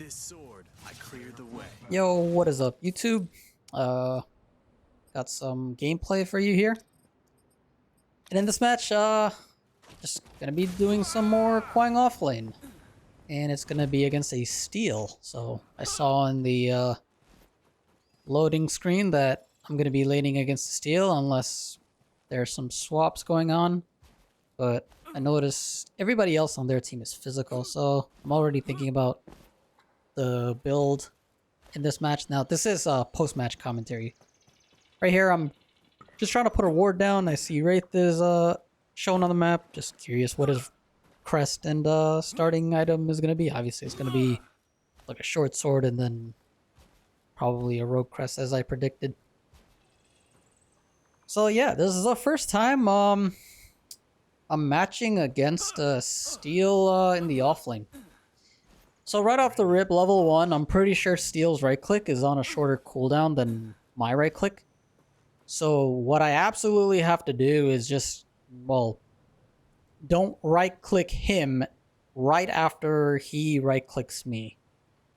this sword, I cleared the way. Yo, what is up, YouTube? Got some gameplay for you here. And in this match, just gonna be doing some more Kwang Offlane. And it's gonna be against a Steel. So I saw in the loading screen that I'm gonna be laning against the Steel unless there's some swaps going on. But I noticed everybody else on their team is physical, so I'm already thinking about the build in this match. Now, this is post-match commentary. Right here, I'm just trying to put a ward down. I see Wraith is shown on the map. Just curious what his crest and starting item is going to be. Obviously, it's going to be like a short sword and then probably a rogue crest as I predicted. So yeah, this is the first time I'm matching against Steel in the offlane. So right off the rip, level 1, I'm pretty sure Steel's right click is on a shorter cooldown than my right click. So what I absolutely have to do is just, well, don't right click him right after he right clicks me.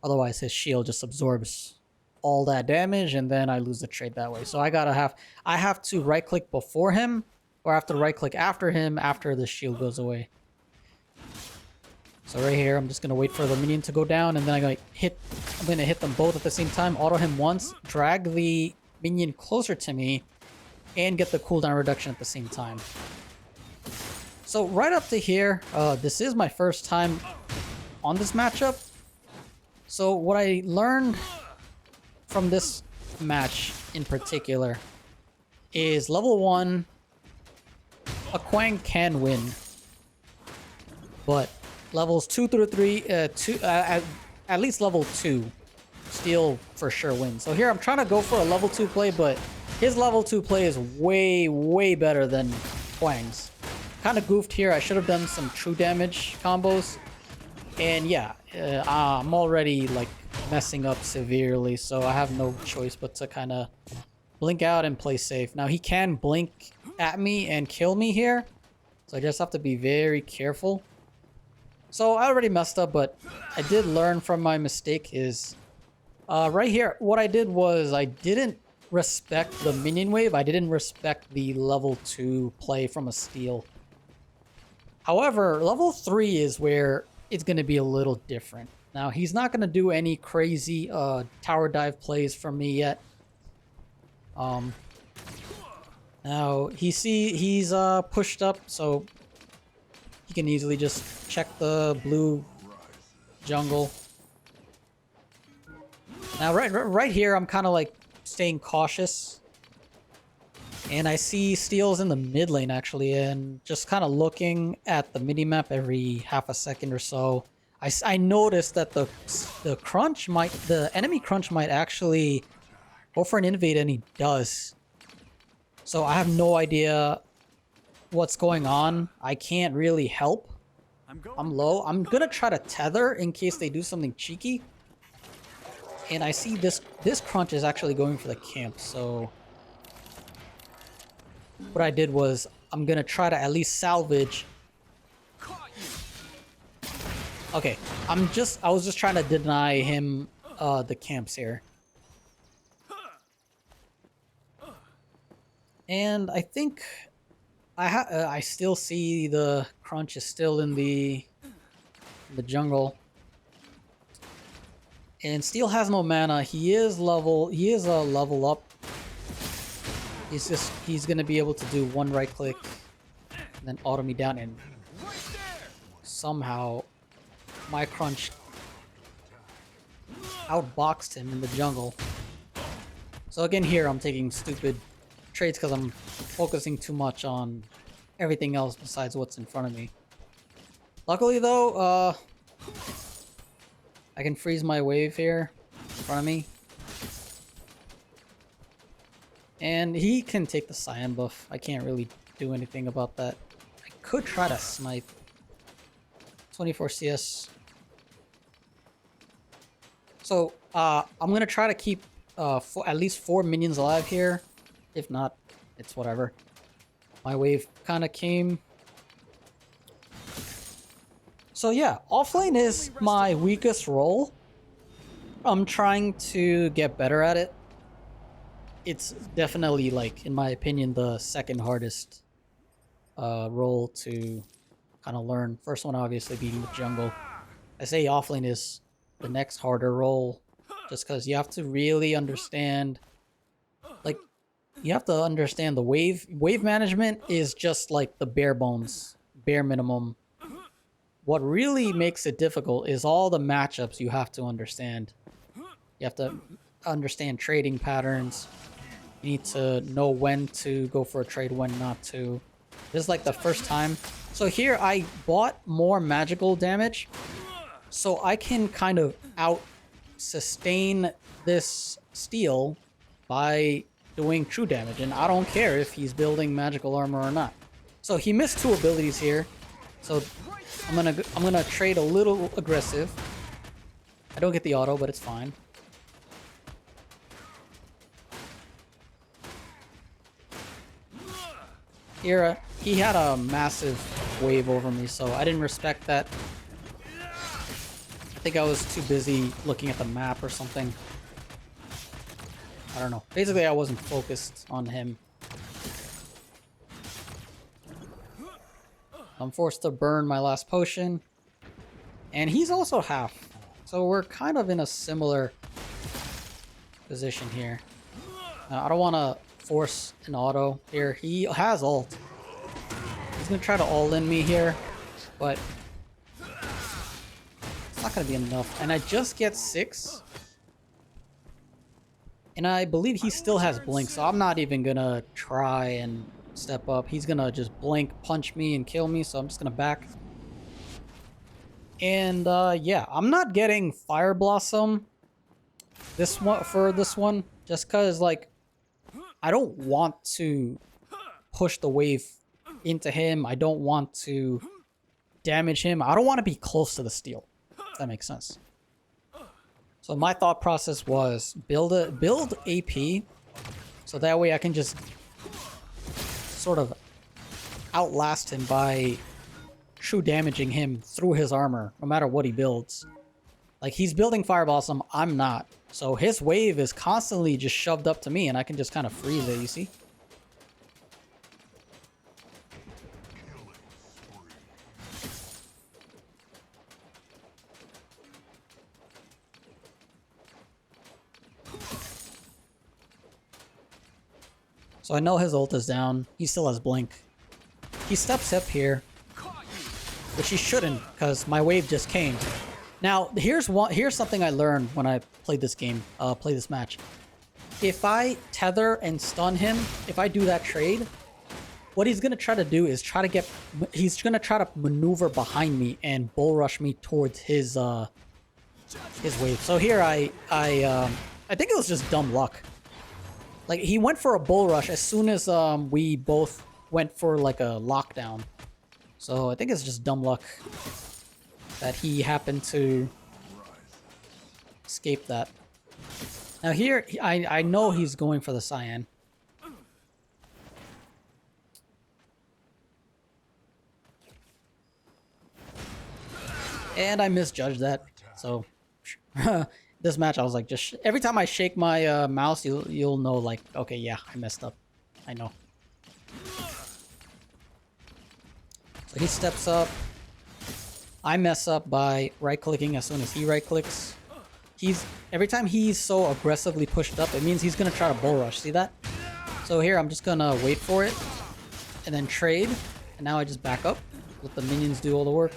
Otherwise his shield just absorbs all that damage and then I lose the trade that way. So I have to right click before him or I have to right click after him after the shield goes away. So right here, I'm just gonna wait for the minion to go down, and then I'm gonna hit them both at the same time. Auto him once, drag the minion closer to me, and get the cooldown reduction at the same time. So right up to here, this is my first time on this matchup. So what I learned from this match in particular is level 1, a Kwang can win, but levels 2 through 3, at least level 2, Steel for sure wins. So here I'm trying to go for a level 2 play, but his level 2 play is way, way better than Kwang's. Kind of goofed here. I should have done some true damage combos. And yeah, I'm already like messing up severely, so I have no choice but to kind of blink out and play safe. Now he can blink at me and kill me here, so I just have to be very careful. So I already messed up, but I did learn from my mistake is right here, what I did was I didn't respect the minion wave. I didn't respect the level 2 play from a Steel. However, level 3 is where it's going to be a little different. Now, he's not going to do any crazy tower dive plays from me yet. Now, he's pushed up, so he can easily just check the blue jungle. Now, right here, I'm kind of like staying cautious. And I see Steel's in the mid lane, actually, and just kind of looking at the mini-map every half a second or so. I noticed that the enemy crunch might actually go for an invade, and he does. So I have no idea what's going on. I can't really help. I'm low. I'm gonna try to tether in case they do something cheeky. And I see this crunch is actually going for the camp, so what I did was I'm gonna try to at least salvage. Okay, I was just trying to deny him the camps here. And I think I still see the crunch is still in the jungle. And Steel has no mana. He is a level up. He's gonna be able to do one right click and then auto me down, and somehow my crunch outboxed him in the jungle. So again here I'm taking stupid trades because I'm focusing too much on everything else besides what's in front of me. Luckily though, I can freeze my wave here in front of me. And he can take the Cyan buff. I can't really do anything about that. I could try to snipe. 24 CS. So, I'm going to try to keep at least 4 minions alive here. If not, it's whatever. My wave kind of came. So yeah, offlane is my weakest role. I'm trying to get better at it. It's definitely, like, in my opinion, the second hardest role to kind of learn. First one obviously being the jungle. I say offlane is the next harder role, just because you have to really understand, like, you have to understand the wave management is just like the bare bones, bare minimum. What really makes it difficult is all the matchups you have to understand. You have to understand trading patterns. You need to know when to go for a trade, when not to. This is like the first time. So here I bought more magical damage, so I can kind of out sustain this steal by doing true damage, and I don't care if he's building magical armor or not. So he missed 2 abilities here, so I'm gonna trade a little aggressive. I don't get the auto, but it's fine. Here, he had a massive wave over me, so I didn't respect that. I think I was too busy looking at the map or something. I don't know. Basically, I wasn't focused on him. I'm forced to burn my last potion. And he's also half. So we're kind of in a similar position here. I don't want to force an auto here. He has ult. He's going to try to all-in me here. But it's not going to be enough. And I just get 6. And I believe he still has blink, so I'm not even gonna try and step up. He's gonna just blink, punch me, and kill me, so I'm just gonna back. And yeah, I'm not getting Fire Blossom this one, just cause like I don't want to push the wave into him. I don't want to damage him. I don't want to be close to the steal. If that makes sense. So my thought process was build AP, so that way I can just sort of outlast him by true damaging him through his armor, no matter what he builds. Like, he's building Fire Blossom, I'm not. So his wave is constantly just shoved up to me, and I can just kind of freeze it, you see? So I know his ult is down. He still has blink. He steps up here, which he shouldn't, because my wave just came. Now, here's something I learned when I played this game, play this match. If I tether and stun him, if I do that trade, what he's gonna try to do is he's gonna try to maneuver behind me and bull rush me towards his wave. So here I think it was just dumb luck. Like, he went for a bull rush as soon as we both went for like a lockdown. So I think it's just dumb luck that he happened to escape that. Now here, I know he's going for the cyan. And I misjudged that, so this match I was like, just every time I shake my mouse, you'll know, like, okay, yeah, I messed up. I know. So he steps up. I mess up by right-clicking as soon as he right-clicks. Every time he's so aggressively pushed up, it means he's gonna try to bull rush. See that? So here I'm just gonna wait for it and then trade. And now I just back up, let the minions do all the work.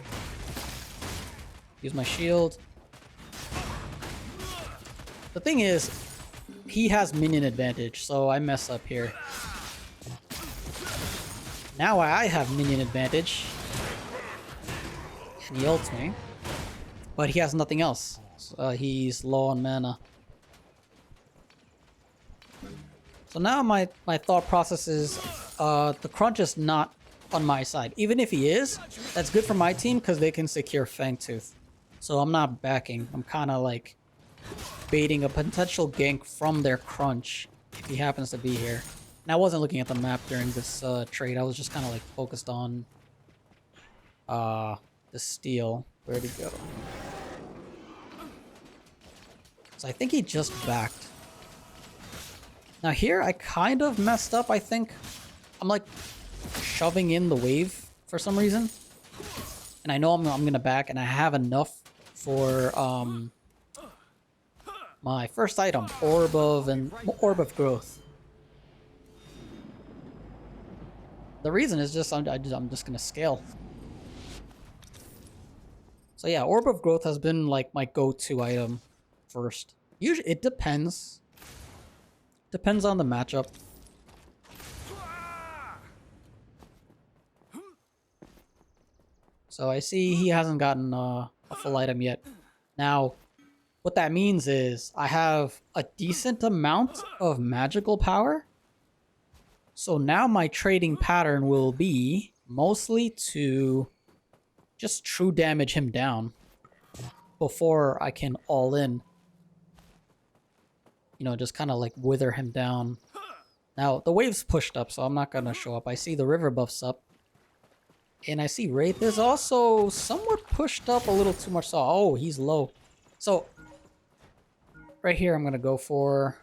Use my shield. The thing is, he has minion advantage, so I mess up here. Now I have minion advantage. And he ults me. But he has nothing else. So, he's low on mana. So now my thought process is, the crunch is not on my side. Even if he is, that's good for my team because they can secure Fangtooth. So I'm not backing. I'm kind of like baiting a potential gank from their crunch if he happens to be here. And I wasn't looking at the map during this trade. I was just kind of like focused on the steal. Where'd he go? So I think he just backed. Now here, I kind of messed up, I think. I'm like shoving in the wave for some reason. And I know I'm gonna back, and I have enough for my first item, Orb of Growth. The reason is just I'm just gonna scale. So yeah, Orb of Growth has been like my go-to item first. Usually it depends. Depends on the matchup. So I see he hasn't gotten a full item yet. Now, what that means is I have a decent amount of magical power. So now my trading pattern will be mostly to just true damage him down before I can all in. You know, just kind of like wither him down. Now, the wave's pushed up, so I'm not going to show up. I see the river buff's up. And I see Wraith is also somewhat pushed up a little too much. So, oh, he's low. So, right here, I'm going to go for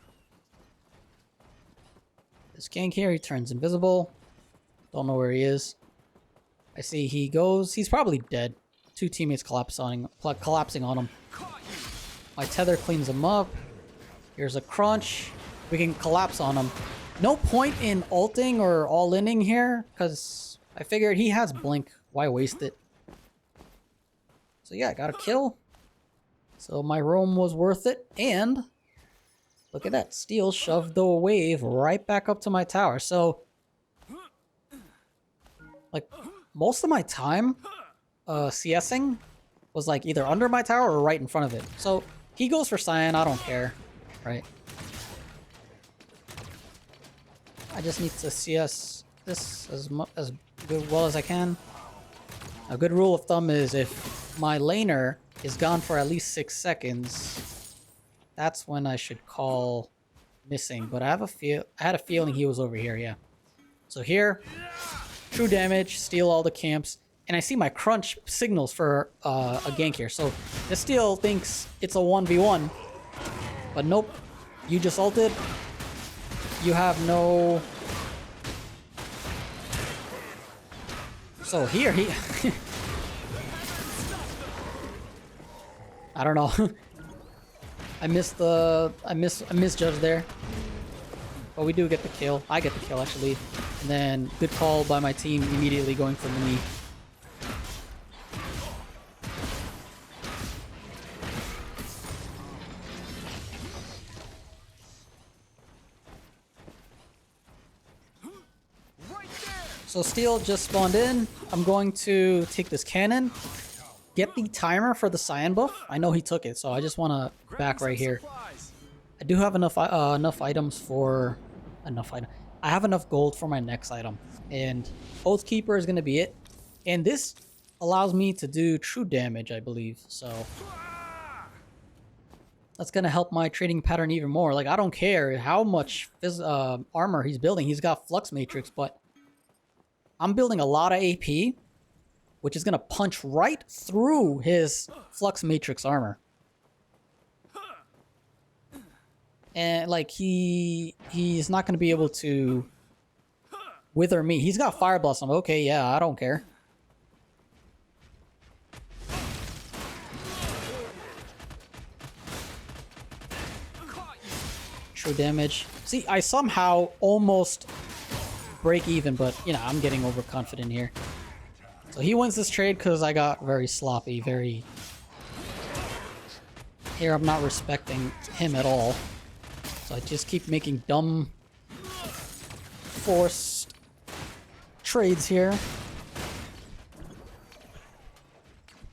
this gank here. He turns invisible. Don't know where he is. I see he goes. He's probably dead. Two teammates collapsing on him. My tether cleans him up. Here's a crunch. We can collapse on him. No point in ulting or all-inning here, because I figured he has blink. Why waste it? So yeah, I got a kill. So my roam was worth it. And look at that. Steel shoved the wave right back up to my tower. So, like, most of my time CSing was like either under my tower or right in front of it. So he goes for Cyan. I don't care. Right. I just need to CS this as well as I can. A good rule of thumb is if my laner is gone for at least 6 seconds, that's when I should call missing. But I had a feeling he was over here, yeah. So here, true damage, steal all the camps, and I see my crunch signals for a gank here. So the steal thinks it's a 1v1, but nope. You just ulted. You have no... So here he... I don't know. I misjudged there. But we do get the kill. I get the kill actually. And then good call by my team immediately going for me. So Steel just spawned in. I'm going to take this cannon, get the timer for the Cyan buff. I know he took it, so I just want to back right here. I do have enough items for... I have enough gold for my next item. And Oath Keeper is going to be it. And this allows me to do true damage, I believe. So that's going to help my trading pattern even more. Like, I don't care how much armor he's building. He's got Flux Matrix, but I'm building a lot of AP, which is going to punch right through his Flux Matrix armor. And, like, he's not going to be able to wither me. He's got Fire Blossom. Okay, yeah, I don't care. True damage. See, I somehow almost break even, but, you know, I'm getting overconfident here. So he wins this trade because I got very sloppy, very... Here I'm not respecting him at all. So I just keep making dumb, forced trades here.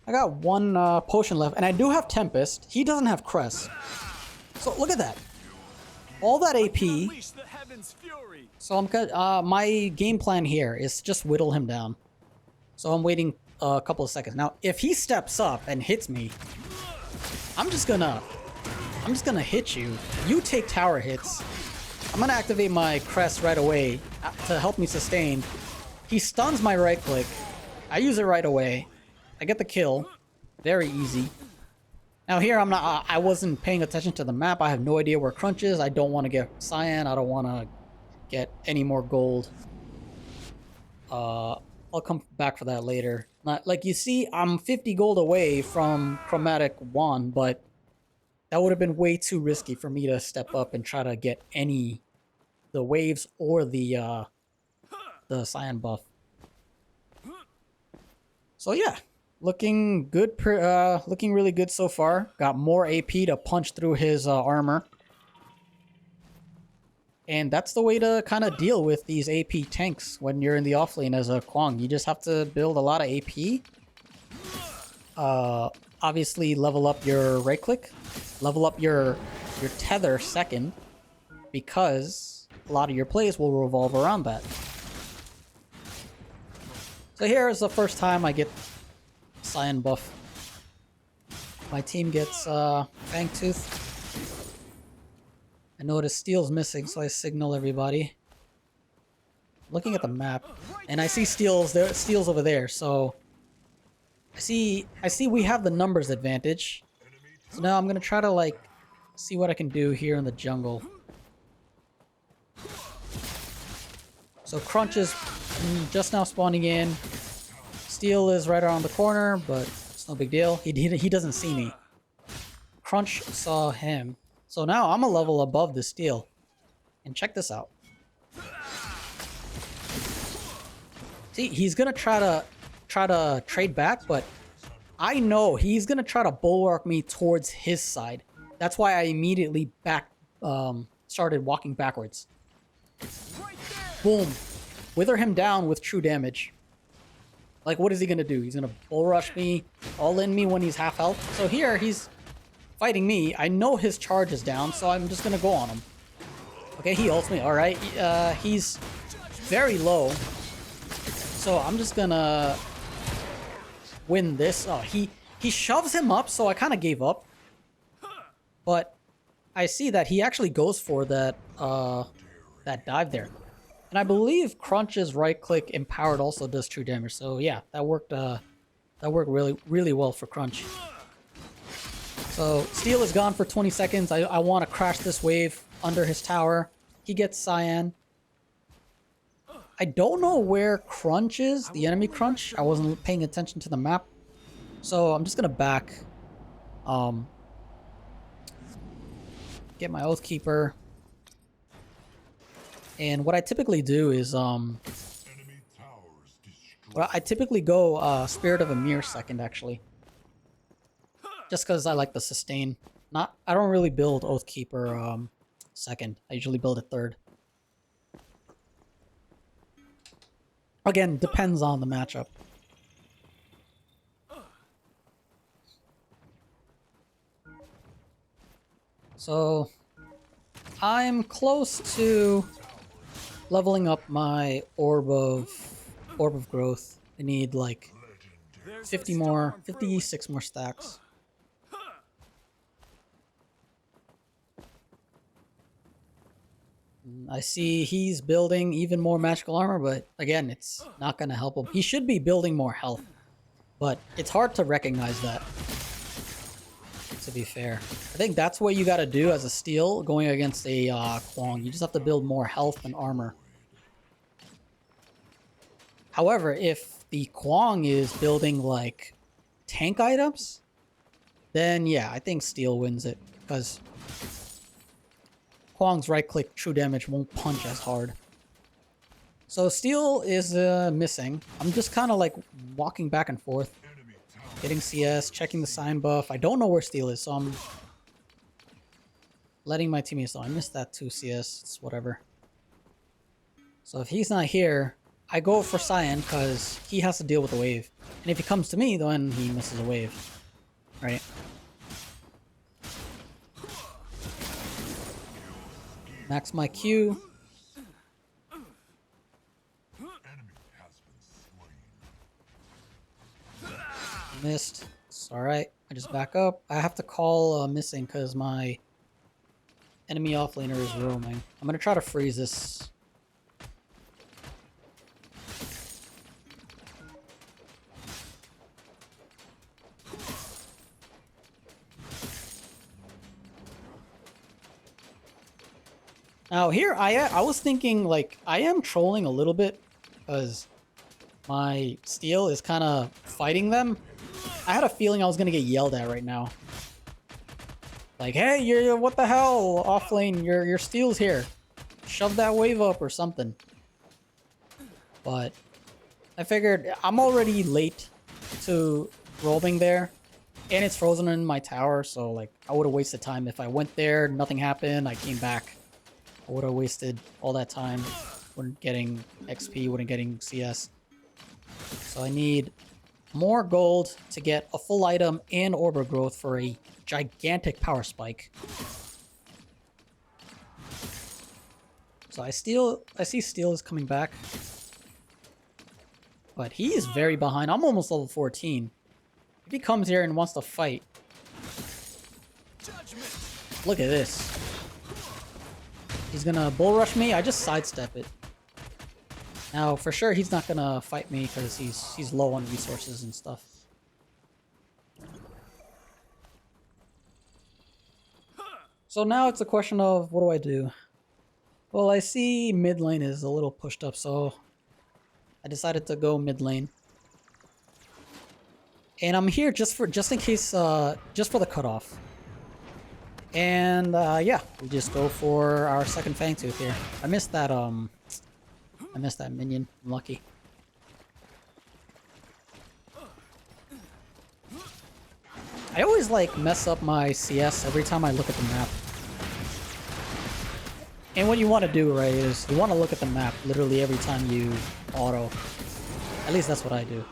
I got one potion left, and I do have Tempest. He doesn't have Crest. So look at that. All that AP. So I'm good. My game plan here is to just whittle him down. So I'm waiting a couple of seconds. Now, if he steps up and hits me, I'm just gonna hit you. You take tower hits. I'm gonna activate my crest right away to help me sustain. He stuns my right click. I use it right away. I get the kill. Very easy. Now here I'm not. I wasn't paying attention to the map. I have no idea where Crunch is. I don't want to get cyan. I don't want to get any more gold. I'll come back for that later. Not like you see, I'm 50 gold away from Chromatic Wand, but that would have been way too risky for me to step up and try to get the waves or the cyan buff. So yeah, looking good. Looking really good so far. Got more AP to punch through his armor. And that's the way to kind of deal with these AP tanks when you're in the offlane as a Kwang. You just have to build a lot of AP. Obviously, level up your right click. Level up your tether second. Because a lot of your plays will revolve around that. So here is the first time I get cyan buff. My team gets Fangtooth. I notice Steel's missing, so I signal everybody. Looking at the map, and I see Steel's there. Steel's over there, so I see we have the numbers advantage. So now I'm gonna try to like see what I can do here in the jungle. So Crunch is just now spawning in. Steel is right around the corner, but it's no big deal. He doesn't see me. Crunch saw him. So now I'm a level above the Steel. And check this out. See, he's gonna try to trade back, but I know he's gonna try to bulwark me towards his side. That's why I immediately started walking backwards. Boom. Wither him down with true damage. Like, what is he gonna do? He's gonna bull rush me, all in me when he's half health. So here, he's fighting me. I know his charge is down, so I'm just gonna go on him. Okay, he ults me. Alright, he's very low. So I'm just gonna win this. Oh, he shoves him up, so I kind of gave up. But I see that he actually goes for that dive there. And I believe Crunch's right click empowered also does true damage. So yeah, that worked really, really well for Crunch. So Steel is gone for 20 seconds. I want to crash this wave under his tower. He gets cyan. I don't know where Crunch is, the enemy Crunch. I wasn't paying attention to the map. So I'm just going to back. Get my Oathkeeper. And what I typically do is well, I typically go Spirit of Emir second, actually. Just because I like the sustain. I don't really build Oathkeeper second. I usually build it third. Again, depends on the matchup. So I'm close to leveling up my orb of growth. I need like 56 more stacks. I see he's building even more magical armor, but again, it's not going to help him. He should be building more health, but it's hard to recognize that, to be fair. I think that's what you got to do as a Steel going against a Kwang. You just have to build more health and armor. However, if the Kwang is building like tank items, then yeah, I think Steel wins it, because Kwang's right click true damage won't punch as hard. So Steel is missing. I'm just kind of like walking back and forth, getting CS, checking the sign buff. I don't know where Steel is, so I'm letting my teammates know. I missed that 2 CS. It's whatever. So if he's not here, I go for cyan because he has to deal with the wave. And if he comes to me, then he misses a wave. Right? Max my Q. Missed. It's alright. I just back up. I have to call missing because my enemy offlaner is roaming. I'm going to try to freeze this. Now here, I was thinking, like, I am trolling a little bit because my steel is kind of fighting them. I had a feeling I was gonna get yelled at right now. Like, hey, you're what the hell, Offlane? Your steel's here. Shove that wave up or something. But I figured I'm already late to roaming there, and it's frozen in my tower, so like I would have wasted time if I went there. Nothing happened. I came back. I would have wasted all that time. Wouldn't getting XP. Wouldn't getting CS. So I need more gold to get a full item and orb growth for a gigantic power spike. So I see Steel is coming back. But he is very behind. I'm almost level 14. If he comes here and wants to fight. Look at this. He's gonna bull rush me. I just sidestep it. Now, for sure, he's not gonna fight me because he's low on resources and stuff. So now it's a question of what do I do? Well, I see mid lane is a little pushed up, so I decided to go mid lane. And I'm here just in case, just for the cutoff. And yeah, we just go for our second Fangtooth here. I missed that minion. I'm lucky. I always like mess up my CS every time I look at the map. And what you want to do, right, is you want to look at the map literally every time you auto. At least that's what I do.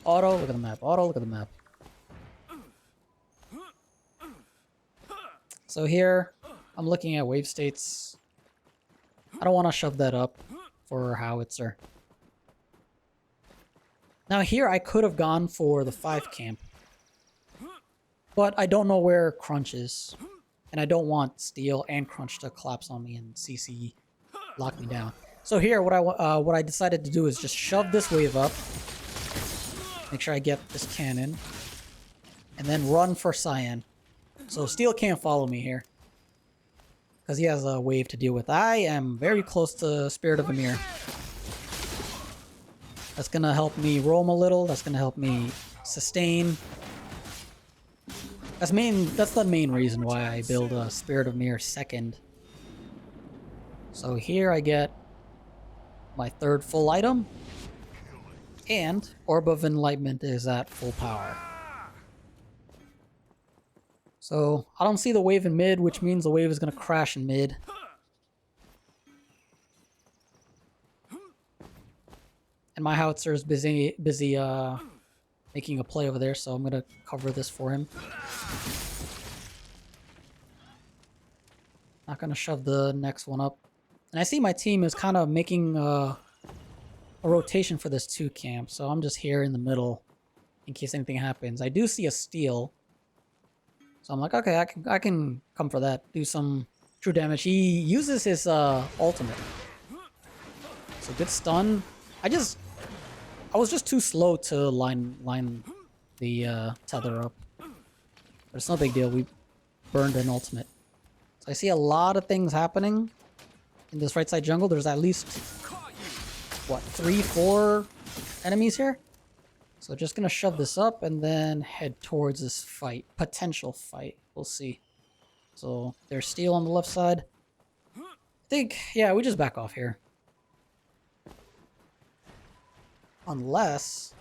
Auto, look at the map. Auto, look at the map. So here, I'm looking at wave states. I don't want to shove that up for howitzer. Now here, I could have gone for the 5 camp. But I don't know where Crunch is. And I don't want Steel and Crunch to collapse on me and CC lock me down. So here, what I decided to do is just shove this wave up. Make sure I get this cannon. And then run for Cyan. So Steel can't follow me here. Because he has a wave to deal with. I am very close to Spirit of Emir. That's going to help me roam a little. That's going to help me sustain. That's the main reason why I build a Spirit of Emir second. So here I get my 3rd full item. And Orb of Enlightenment is at full power. So I don't see the wave in mid, which means the wave is going to crash in mid. And my howitzer is busy making a play over there, so I'm going to cover this for him. Not going to shove the next one up. And I see my team is kind of making a rotation for this 2 camp, so I'm just here in the middle in case anything happens. I do see a steal. So I'm like, okay, I can come for that. Do some true damage. He uses his ultimate. So good stun. I was just too slow to line the tether up. But it's no big deal. We burned an ultimate. So I see a lot of things happening in this right side jungle. There's at least, what, 3, 4 enemies here? So just gonna shove this up and then head towards this fight. Potential fight. We'll see. So there's Steel on the left side. I think, yeah, we just back off here. Unless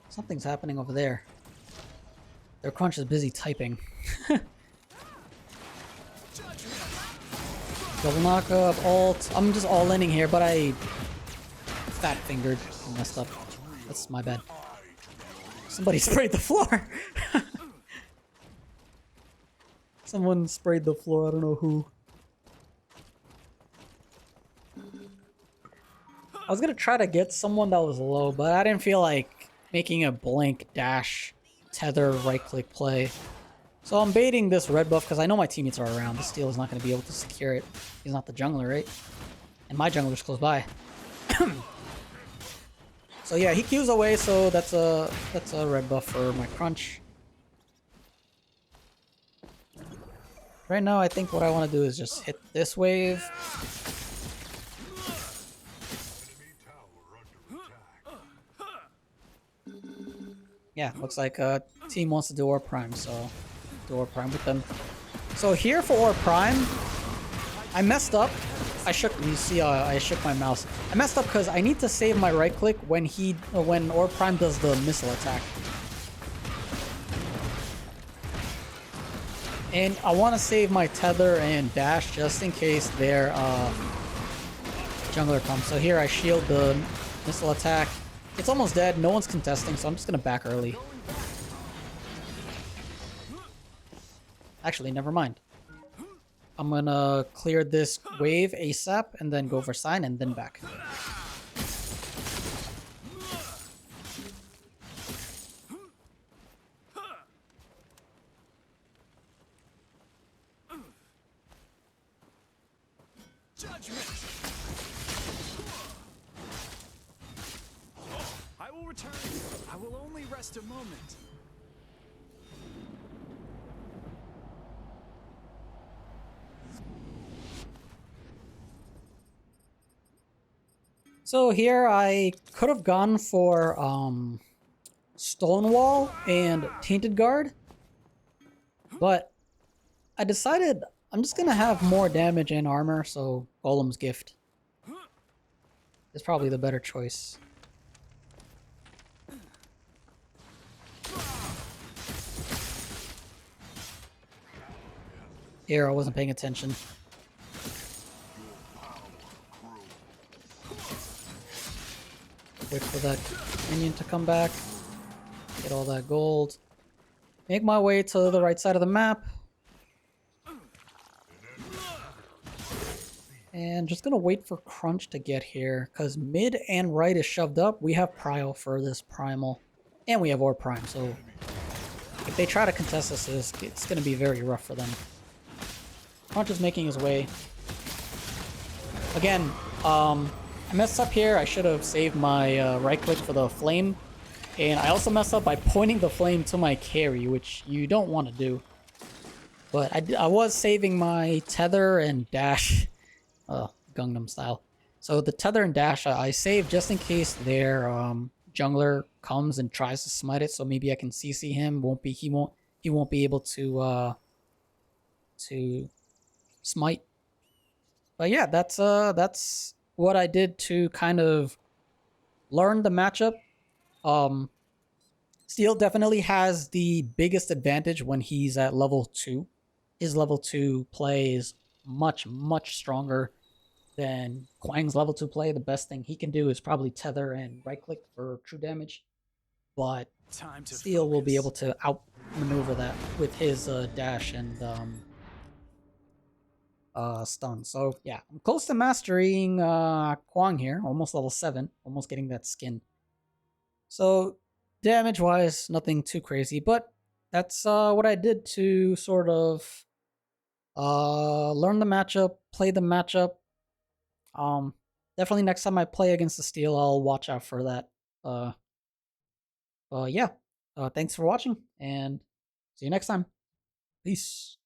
something's happening over there. Their Crunch is busy typing. Double knockup, ult. I'm just all inning here, but I fat fingered and messed up. That's my bad. Somebody sprayed the floor. Someone sprayed the floor. I don't know who. I was gonna try to get someone that was low, but I didn't feel like making a blank dash tether right click play. So I'm baiting this red buff because I know my teammates are around. The Steel is not going to be able to secure it. He's not the jungler, right? And my jungler's close by. So yeah, he Qs away, so that's a red buff for my Crunch. Right now, I think what I want to do is just hit this wave. Yeah, looks like team wants to do Orb Prime, so do Orb Prime with them. So here for Orb Prime, I messed up. You see, I shook my mouse. I messed up because I need to save my right click when when Orb Prime does the missile attack. And I want to save my tether and dash just in case their jungler comes. So here I shield the missile attack. It's almost dead. No one's contesting, so I'm just going to back early. Actually, never mind. I'm going to clear this wave ASAP and then go for sign and then back. Judgment. I will return. I will only rest a moment. So here I could have gone for Stonewall and Tainted Guard, but I decided I'm just gonna have more damage and armor, so Golem's Gift is probably the better choice. Here, I wasn't paying attention. Wait for that minion to come back. Get all that gold. Make my way to the right side of the map. And just gonna wait for Crunch to get here, because mid and right is shoved up. We have Prio for this Primal. And we have Orb Prime, so if they try to contest us, it's gonna be very rough for them. Crunch is making his way. Again, I messed up here. I should have saved my right click for the flame. And I also messed up by pointing the flame to my carry, which you don't want to do. But I was saving my tether and dash, Gangnam style. So the tether and dash I saved just in case their jungler comes and tries to smite it. So maybe I can CC him. He won't be able to smite. But yeah, that's what I did to kind of learn the matchup. Steel definitely has the biggest advantage when he's at level 2. His level 2 play is much, much stronger than Kwang's level 2 play. The best thing he can do is probably tether and right click for true damage. But Steel will be able to outmaneuver that with his dash and stun. So yeah, I'm close to mastering Kwang here, almost level 7, almost getting that skin. So damage wise, nothing too crazy, but that's what I did to sort of learn the matchup, play the matchup. Definitely next time I play against the Steel, I'll watch out for that. Yeah. Thanks for watching, and see you next time. Peace.